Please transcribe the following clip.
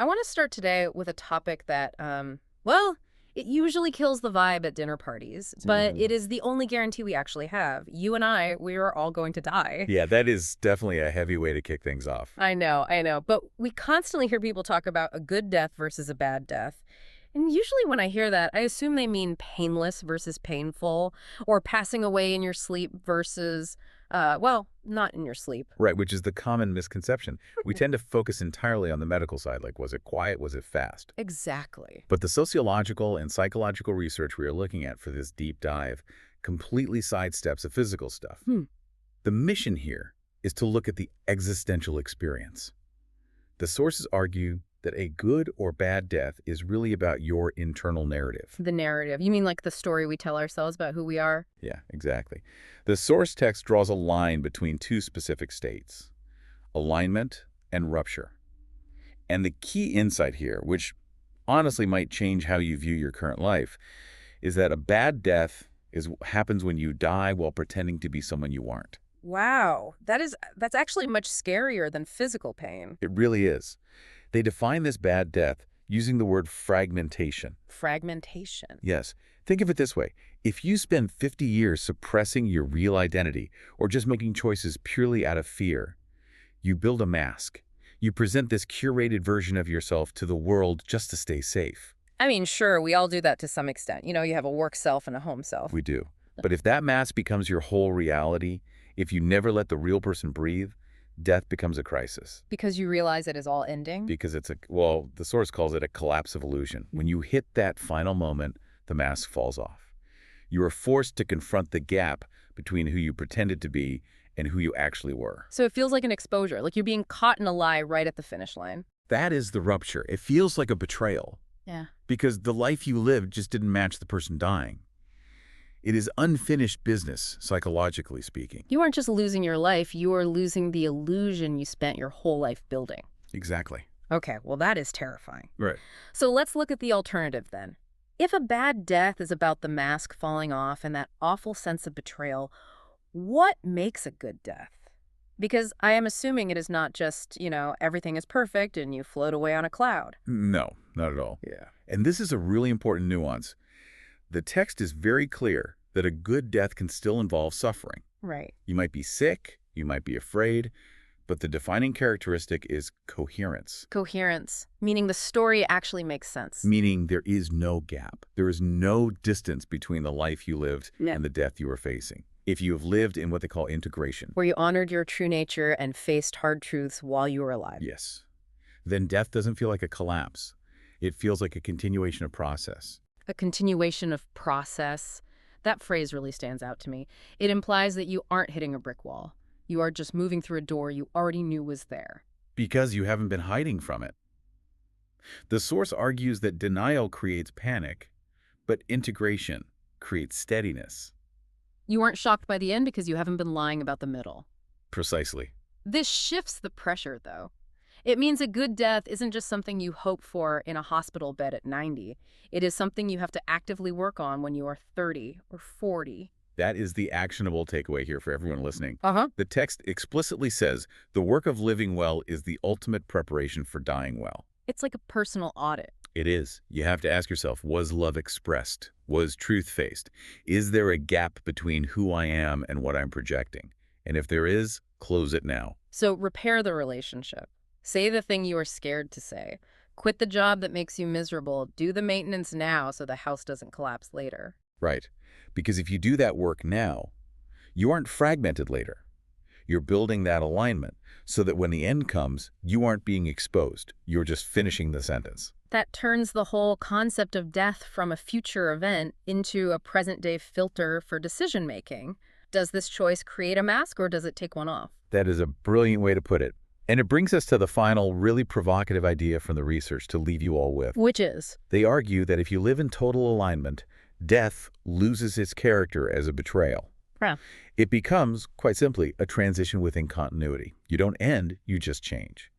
I want to start today with a topic that, well, it usually kills the vibe at dinner parties, but it is the only guarantee we actually have. You and I, we are all going to die. Yeah, that is definitely a heavy way to kick things off. I know. But we constantly hear people talk about a good death versus a bad death. And usually when I hear that, I assume they mean painless versus painful, or passing away in your sleep versus, well, not in your sleep. Right, which is the common misconception. We tend to focus entirely on the medical side, like was it quiet, was it fast? Exactly. But the sociological and psychological research we are looking at for this deep dive completely sidesteps the physical stuff. The mission here is to look at the existential experience. The sources argue that a good or bad death is really about your internal narrative. The narrative. You mean like the story we tell ourselves about who we are? Yeah, exactly. The source text draws a line between two specific states, alignment and rupture. And the key insight here, which honestly might change how you view your current life, is that a bad death happens when you die while pretending to be someone you aren't. Wow, that's actually much scarier than physical pain. It really is. They define this bad death using the word fragmentation. Fragmentation. Yes. Think of it this way. If you spend 50 years suppressing your real identity or just making choices purely out of fear, you build a mask. You present this curated version of yourself to the world just to stay safe. I mean, sure, we all do that to some extent. You know, you have a work self and a home self. We do. But if that mask becomes your whole reality, if you never let the real person breathe, death becomes a crisis. Because you realize it is all ending? Because well, the source calls it a collapse of illusion. When you hit that final moment, the mask falls off. You are forced to confront the gap between who you pretended to be and who you actually were. So it feels like an exposure, like you're being caught in a lie right at the finish line. That is the rupture. It feels like a betrayal. Yeah. Because the life you lived just didn't match the person dying. It is unfinished business, psychologically speaking. You aren't just losing your life, you are losing the illusion you spent your whole life building. Exactly. Okay, well that is terrifying. Right. So let's look at the alternative then. If a bad death is about the mask falling off and that awful sense of betrayal, what makes a good death? Because I am assuming it is not just, everything is perfect and you float away on a cloud. No, not at all. Yeah. And this is a really important nuance. The text is very clear that a good death can still involve suffering. Right. You might be sick, you might be afraid, but the defining characteristic is coherence. Coherence, meaning the story actually makes sense. Meaning there is no gap. There is no distance between the life you lived and the death you are facing. If you have lived in what they call integration. Where you honored your true nature and faced hard truths while you were alive. Yes. Then death doesn't feel like a collapse. It feels like a continuation of process. A continuation of process. That phrase really stands out to me. It implies that you aren't hitting a brick wall. You are just moving through a door you already knew was there. Because you haven't been hiding from it. The source argues that denial creates panic, but integration creates steadiness. You aren't shocked by the end because you haven't been lying about the middle. Precisely. This shifts the pressure, though. It means a good death isn't just something you hope for in a hospital bed at 90. It is something you have to actively work on when you are 30 or 40. That is the actionable takeaway here for everyone listening. Uh-huh. The text explicitly says the work of living well is the ultimate preparation for dying well. It's like a personal audit. It is. You have to ask yourself, was love expressed? Was truth faced? Is there a gap between who I am and what I'm projecting? And if there is, close it now. So repair the relationship. Say the thing you are scared to say. Quit the job that makes you miserable. Do the maintenance now so the house doesn't collapse later. Right. Because if you do that work now, you aren't fragmented later. You're building that alignment so that when the end comes, you aren't being exposed. You're just finishing the sentence. That turns the whole concept of death from a future event into a present-day filter for decision-making. Does this choice create a mask or does it take one off? That is a brilliant way to put it. And it brings us to the final, really provocative idea from the research to leave you all with. Which is? They argue that if you live in total alignment, death loses its character as a betrayal. Yeah. It becomes, quite simply, a transition within continuity. You don't end, you just change.